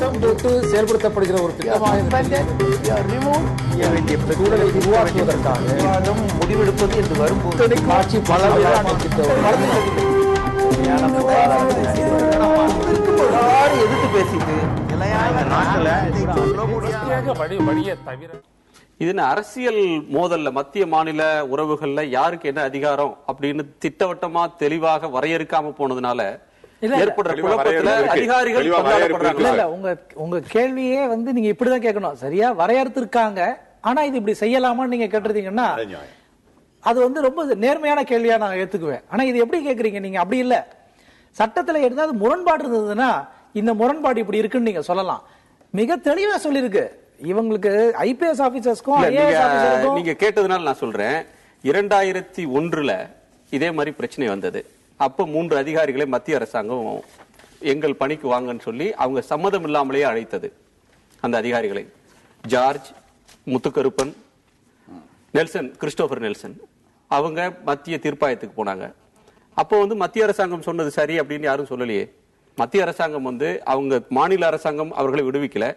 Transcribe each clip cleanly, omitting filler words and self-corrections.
திட்டம் போட்டு செயல்படுத்தப்படுகிற ஒரு திட்டமாக சூழலை உருவாக்குவதற்காக முடிவெடுப்பது என்று வரும்போது காட்சி பல எதிர்த்து பேசிட்டு வழியை தவிர இது அரசியல் மோதல்ல மத்திய மாநில உறவுகள்ல யாருக்கு என்ன அதிகாரம் அப்படின்னு திட்டவட்டமா தெளிவாக வரையறுக்காம போனதுனால ஏற்படுற குழப்பத்துல அதிகாரிகள் உங்க கேள்வியே நீங்க இப்படிதான் கேட்கணும். சரியா வரையறுத்திருக்காங்க, ஆனா இது இப்படி செய்யலாமான்னு நீங்க கேட்டிருந்தீங்கன்னா அது ரொம்ப நேர்மையான கேள்வியா நான் ஏத்துக்குவேன். ஆனா இது எப்படி கேக்குறீங்க நீங்க? அப்படி இல்ல, சட்டத்துல ஏதாவது முரண்பாடு இருந்ததுன்னா இந்த முரண்பாடு இப்படி இருக்குன்னு நீங்க சொல்லலாம். மிக தெளிவா சொல்லிருக்கு. இவங்களுக்கு ஐபிஎஸ் ஆபீசர்ஸ்க்கும் ஐஏஎஸ் ஆபீசருக்கும் நீங்க கேட்டதுனால நான் சொல்றேன். 2001 இதே மாதிரி பிரச்சனை வந்தது. அப்ப 3 அதிகாரிகளை மத்திய அரசாங்கம் எங்கள் பணிக்கு வாங்கன்னு சொல்லி அவங்க சம்மதம் இல்லாமலேயே அழைத்தது. அந்த அதிகாரிகளை George, Muthukaruppan, Nelson, Christopher Nelson அவங்க மத்திய தீர்ப்பாயத்துக்கு போனாங்க. அப்போ மத்திய அரசாங்கம் சொன்னது சரி அப்படின்னு யாரும் சொல்லலையே. மத்திய அரசாங்கம் அவங்க மாநில அரசாங்கம் அவர்களை விடுவிக்கல.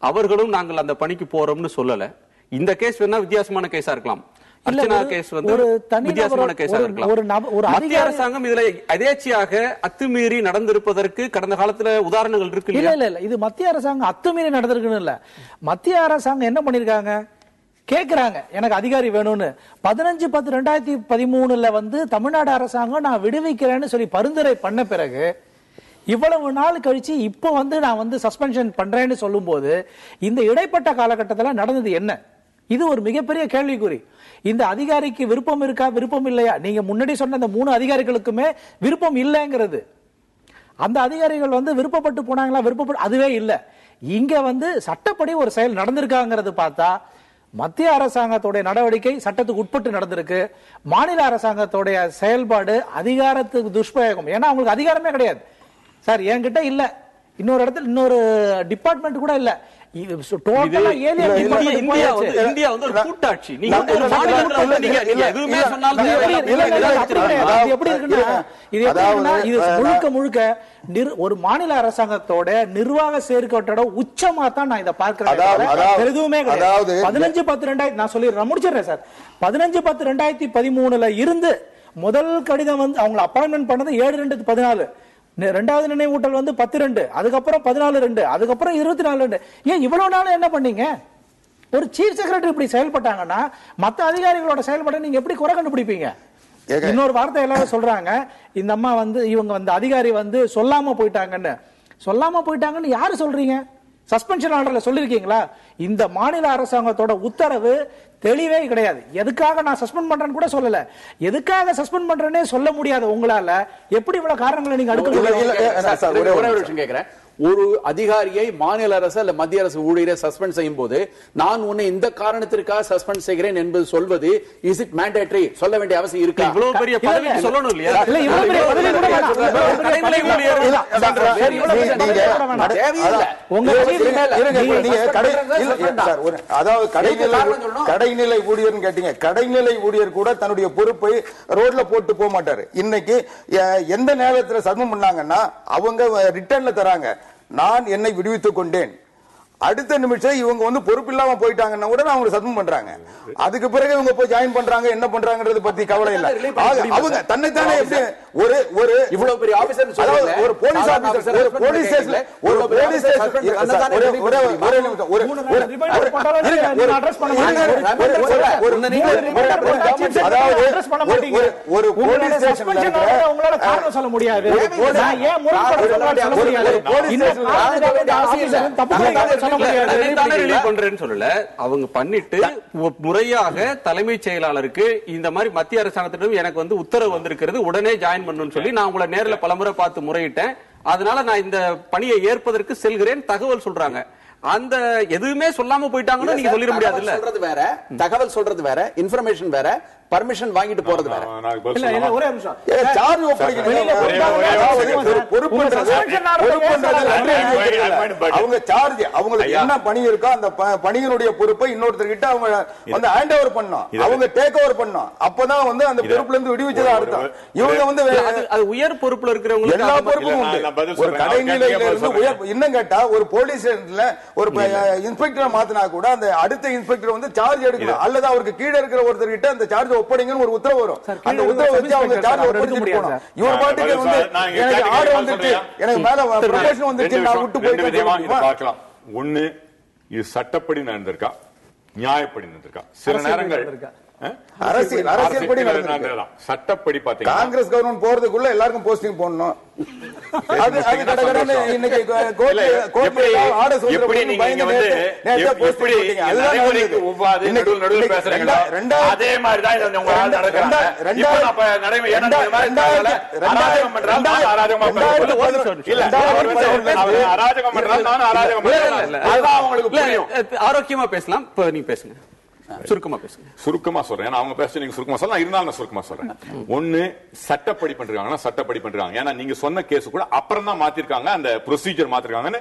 அவர்களும் நாங்கள் அந்த பணிக்கு போறோம்னு சொல்லல. இந்த கேஸ் வேணா வித்தியாசமான கேஸா இருக்கலாம். அர்ச்சனா கேஸ் வித்தியாசமான கேஸா இருக்கலாம். மத்திய அரசாங்கம் இதுல எதேச்சையாக அத்துமீறி நடந்திருப்பதற்கு கடந்த காலத்துல உதாரணங்கள் இருக்கு. இல்ல இது மத்திய அரசாங்கம் அத்துமீறி நடந்திருக்குன்னு இல்ல. மத்திய அரசாங்கம் என்ன பண்ணிருக்காங்க, கேக்குறாங்க எனக்கு அதிகாரி வேணும்னு. 15/10/2013 தமிழ்நாடு அரசாங்கம் நான் விடுவிக்கிறேன்னு சொல்லி பரிந்துரை பண்ண பிறகு இவ்வளவு நாள் கழிச்சு இப்போ நான் சஸ்பென்ஷன் பண்றேன்னு சொல்லும் போது இந்த இடைப்பட்ட காலகட்டத்தில் நடந்தது என்ன? இது ஒரு மிகப்பெரிய கேள்விக்குறி. இந்த அதிகாரிக்கு விருப்பம் இருக்கா, விருப்பம் இல்லையா? நீங்க முன்னாடி சொன்ன அந்த 3 அதிகாரிகளுக்குமே விருப்பம் இல்லைங்கிறது. அந்த அதிகாரிகள் விருப்பப்பட்டு போனாங்களா? விருப்பப்பட்டு அதுவே இல்லை. இங்க சட்டப்படி ஒரு செயல் நடந்திருக்காங்கிறது பார்த்தா மத்திய அரசாங்கத்துடைய நடவடிக்கை சட்டத்துக்கு உட்பட்டு நடந்திருக்கு. மாநில அரசாங்கத்துடைய செயல்பாடு அதிகாரத்துக்கு துஷ்பிரயோகம். ஏன்னா அவங்களுக்கு அதிகாரமே கிடையாது சார். என்கிட்ட இல்ல, இன்னொரு இடத்துல இன்னொரு டிபார்ட்மெண்ட் கூட இல்ல. முழுக்க ஒரு மாநில அரசாங்கத்தோட நிர்வாக சேர்க்கையோட உச்சமா தான் நான் இதை பார்க்கிறேன். எதுவுமே கிடையாது. 15/10/2000 நான் சொல்லிடுறேன், முடிச்சிடுறேன் சார். 15/10/2013 இருந்து முதல் கடிதம் அவங்க அப்பாயின்மெண்ட் பண்ணது 7/2/14. ரெண்டாவது நினைவூட்டல் 10/2, அதுக்கப்புறம் 14/2, அதுக்கப்புறம் 24/2. ஏன் இவ்வளவு நாள் என்ன பண்ணீங்க? ஒரு சீஃப் செக்ரட்டரி இப்படி செயல்பட்டாங்கன்னா மத்த அதிகாரிகளோட செயல்பாடு நீங்க எப்படி குறை கண்டுபிடிப்பீங்க? இன்னொரு வார்த்தை எல்லாரும் சொல்றாங்க, இந்த அம்மா இவங்க அதிகாரி சொல்லாம போயிட்டாங்கன்னு யாரு சொல்றீங்க? சஸ்பென்ஷன் ஆர்டர்ல சொல்லிருக்கீங்களா? இந்த மாநில அரசாங்கத்தோட உத்தரவு தெளிவே கிடையாது. எதுக்காக நான் சஸ்பெண்ட் பண்றேன்னு கூட சொல்லல. எதுக்காக சஸ்பெண்ட் பண்றேன்னே சொல்ல முடியாது. உங்களால எப்படி இவ்வளவு காரணங்களை நீங்க அடுக்க? ஒரே ஒரு விஷயம் கேக்குறேன். ஒரு அதிகாரியை மாநில அரசு அல்ல மத்திய அரசு ஊழியரை சஸ்பெண்ட் செய்யும் போது நான் உன்னை இந்த காரணத்திற்காக சஸ்பெண்ட் செய்கிறேன் என்பது சொல்வது இஸ் இட் மேண்டேட்டரி? சொல்ல வேண்டிய அவசியம் இருக்கா? இவ்வளவு பெரிய பதவி சொல்லணும் இல்லையா? கடைநிலை ஊழியர் கேட்டீங்க. கடைநிலை ஊழியர் கூட தன்னுடைய பொறுப்பை ரோட்ல போட்டு போக மாட்டாரு. இன்னைக்கு எந்த நேரத்தில் சஸ்பெண்ட் பண்ணாங்கன்னா அவங்க ரிட்டர்ன்ல தராங்க, நான் என்னை விடுவித்துக் கொண்டேன். அடுத்த நிமிஷம் இவங்க பொறுப்பு இல்லாம போயிட்டாங்கன்னா கூட அவங்க சஸ்பெண்ட் பண்றாங்க. அதுக்கு பிறகு இவங்க போய் ஜாயின் பண்றாங்க, என்ன பண்றாங்கறது பத்தி கவலை இல்ல. அவங்க தன்னைத்தானே எப்படி ஒரு இவ்வளவு பெரிய ஆபீசர் ஒரு போலீஸ் ஆபீசர் ஒரு போலீஸ் ஸ்டேஷன்ல சொல்ல முடியாது. அவங்க பண்ணிட்டு முறையாக தலைமைச் செயலாளருக்கு இந்த மாதிரி மத்திய அரசாங்கத்திடம் எனக்கு உத்தரவு வந்திருக்கிறது, உடனே ஜாயின் பண்ணணும்னு சொல்லி நான் உங்களை நேர்ல பலமுறை பார்த்து முறையிட்டேன், அதனால நான் இந்த பணியை ஏற்பதற்கு செல்கிறேன் தகவல் சொல்றாங்க. அந்த எதுவுமே சொல்லாம போயிட்டாங்கன்னு நீங்க சொல்லிட முடியாது. சொல்றது வேற, தகவல் சொல்றது வேற, இன்ஃபர்மேஷன் வேற, பர்மிஷன் வாங்கிட்டு போறது வேற. இல்ல இல்ல ஒரே நிமிஷம் சார்ஜ் ஒப்படைக்கணும். அவங்க சார்ஜ் அவங்களுக்கு என்ன பணி இருக்கோ அந்த பணியினுடைய பொறுப்பை இன்னொருத்தர்கிட்ட அவங்க வந்து ஹேண்ட் ஓவர் பண்ணணும், அவங்க டேக் ஓவர் பண்ணணும். அப்பதான் வந்து அந்த பொறுப்புல இருந்து விடுவிச்சதா அர்த்தம். இவங்க வந்து அது உயர் பொறுப்புல இருக்கிறவங்க எல்லா பொறுப்பும் உண்டு. ஒரு கடைநிலையில இருந்து உயர் இன்னும் கேட்டா ஒரு போலீஸ் ஒரு இன்ஸ்பெக்டர் மாத்தினா கூட அந்த அடுத்த இன்ஸ்பெக்டர் வந்து சார்ஜ் எடுக்கணும், அல்லது அவருக்கு கீழே இருக்கிற ஒருத்தர் கிட்ட அந்த சார்ஜ் ஒப்படைங்கன்னு ஒரு உத்தரவு வரும். அந்த உத்தரவு வச்சு அவங்க சார்ஜ் ஒப்படைச்சிட்டு போகணும். இவர் பாட்டுக்கு வந்து எனக்கு ஆர்டர் வந்துட்டு எனக்கு மேல ப்ரொமோஷன் வந்துச்சு நான் விட்டு போயிட்டு பார்க்கலாம். ஒண்ணு இது சட்டப்படி நடந்திருக்கா, நியாயப்படி நடந்திருக்கா? சில நேரங்கள் அரசியல் படி நடந்திருக்கு. சட்டப்படி பாத்தீங்கன்னா காங்கிரஸ் கவர்மெண்ட் போறதுக்குள்ள எல்லாருக்கும் போஸ்டிங் போடணும். அது கடகடன்னு இன்னைக்கு ஆர்டர் எப்படி நீங்க வந்து எப்படி நடைமுறைக்கு ஒவ்வாது நடுவுல நடுவுல பேசுறீங்களா? அதே மாதிரி தான் உங்க ஆள் நடக்குறாங்க. இப்போ அப்ப நடைமுறை அராஜகம் பண்றாங்க, நான் அராஜகமா பண்றேன். இல்ல அராஜகம் பண்றாங்க, நான் அராஜகம் பண்றேன். அதுதான் அவங்களுக்கு புரியும். ஆரோக்கியமா பேசலாம். இப்ப நீங்க பேசுங்க, சுருக்கமா பேசுங்க. சுருக்கமா சொல்றேன். அவங்க பேச நீங்க சுருக்கமா சொல்லலாம், இருந்தாலும் நான் சுருக்கமா சொல்றேன். ஒண்ணு சட்டப்படி பண்றாங்கன்னா சட்டப்படி பண்றாங்க. ஏன்னா நீங்க சொன்ன கேஸ் கூட அப்புறம் தான் மாத்திருக்காங்க, அந்த ப்ரொசீஜர் மாத்திருக்காங்கன்னு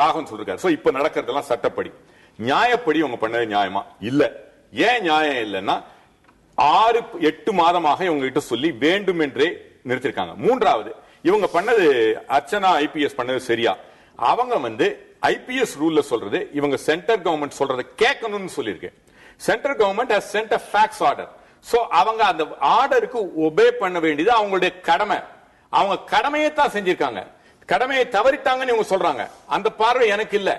ராகவன் சொல்லிருக்காரு. சோ இப்ப நடக்கிறதெல்லாம் சட்டப்படி. நியாயப்படி அவங்க பண்ணது நியாயமா இல்ல? ஏன் நியாயம் இல்லைன்னா 6-8 மாதமாக இவங்க கிட்ட சொல்லி வேண்டும் என்றே நிறுத்திருக்காங்க. மூன்றாவது, இவங்க பண்ணது அர்ச்சனா ஐபிஎஸ் பண்ணது சரியா? அவங்க வந்து ஐபிஎஸ் ரூல்ல சொல்றது இவங்க சென்ட்ரல் கவர்மெண்ட் சொல்றதை கேட்கணும்னு சொல்லியிருக்கு. Central government has sent a fax order. So அவங்க அந்த ஆர்டருக்கு ஒபே பண்ண வேண்டியது அவங்களுடைய கடமை. அவங்க கடமையை தான் செஞ்சிருக்காங்க, கடமையை தவறிட்டாங்கன்னு இவங்க சொல்றாங்க. அந்த பார்வை எனக்கு இல்ல.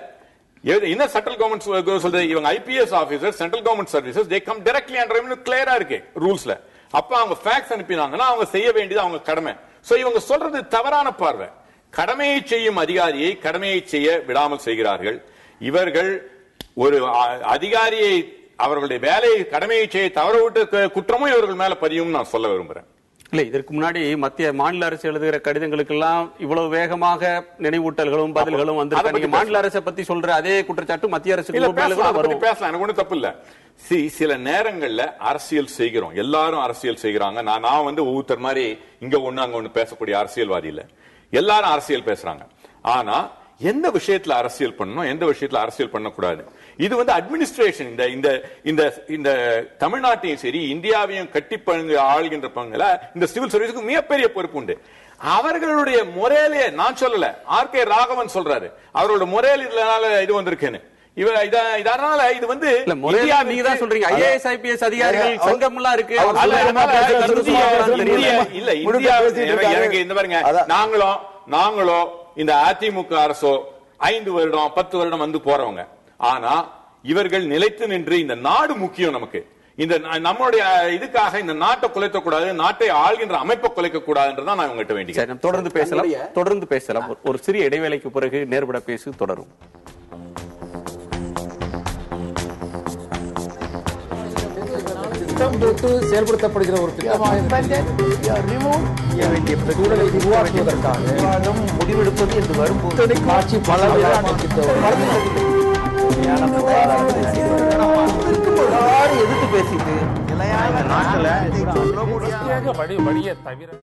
என்ன சென்ட்ரல் கவர்மெண்ட் சொல்றது? இவங்க IPS officer, central government services, they come directly under கிளியரா இருக்கு ரூல்ஸ்ல. அப்ப அவங்க ஃபேக்ஸ் அனுப்பினாங்கன்னா அவங்க செய்ய வேண்டியது அவங்க கடமை. சோ இவங்க சொல்றது தவறான பார்வை. கடமையை செய்யும் அதிகாரியை கடமையை செய்ய விடாமல் செய்கிறார்கள். இவர்கள் ஒரு அதிகாரியை அவர்களுடைய வேலையை கடமையை செய்ய தவறவிட்ட குற்றமும் இவர்கள் மேல பதியும் நான் சொல்ல விரும்புறேன். இல்ல, இதற்கு முன்னாடி மத்திய மாநில அரசு எழுதுகிற கடிதங்களுக்கு எல்லாம் இவ்வளவு வேகமாக நினைவூட்டல்களும் பதில்களும் வந்து மாநில அரசை பத்தி சொல்ற அதே குற்றச்சாட்டு மத்திய அரசு பேசலாம், எனக்கு ஒண்ணு தப்பு இல்ல. சில நேரங்கள்ல அரசியல் செய்கிறோம், எல்லாரும் அரசியல் செய்கிறாங்க. நான் வந்து ஒவ்வொருத்தர் மாதிரி இங்க ஒண்ணு அங்க ஒண்ணு பேசக்கூடிய அரசியல்வாதி இல்ல. எல்லாரும் அரசியல் பேசுறாங்க. ஆனா எந்த விஷயத்துல அரசியல் பண்ணணும், எந்த விஷயத்துல அரசியல் பண்ணக்கூடாது, இது வந்து அட்மினிஸ்ட்ரேஷன். இந்த தமிழ்நாட்டையும் சரி இந்தியாவையும் கட்டி ஆளுகின்ற பங்குல இந்த சிவில் சர்வீஸுக்கு மிகப்பெரிய பொறுப்பு உண்டு. அவர்களுடைய முறையிலே நான் சொல்லல, ஆர்.கே. ராகவன் சொல்றாரு அவரோட முறையில் இது வந்திருக்கேன்னு. இதனால இது வந்து நீங்க தான் சொல்றீங்க ஐஏஎஸ் ஐபிஎஸ் அதிகாரிகள் சங்கம் எல்லாம் இருக்கு. இல்ல இந்தியா இந்த பாருங்க, நாங்களோ இந்த அதிமுக அரசோ 5 வருடம் 10 வருடம் வந்து போறவங்க. ஆனா இவர்கள் நிலைத்து நின்று இந்த நாடு முக்கியம் நமக்கு, இந்த நம்மளுடைய இதுக்காக இந்த நாட்டை குலைக்க கூடாது, நாட்டை ஆள்கின்ற அமைப்பை குலைக்க கூடாதுன்றதான் நான் உங்ககிட்ட வேண்டிய. தொடர்ந்து பேசலாம். ஒரு சிறிய இடைவேளைக்கு பிறகு நேர்பட பேசி தொடரும். போட்டு செயல்படுத்தப்படுகிற ஒரு திட்டமாக சூழலை உருவாக்குவதற்காக முடிவெடுப்பது என்று வரும்போது ஆட்சி பல எதிர்த்து பேசிட்டு வழியை தவிர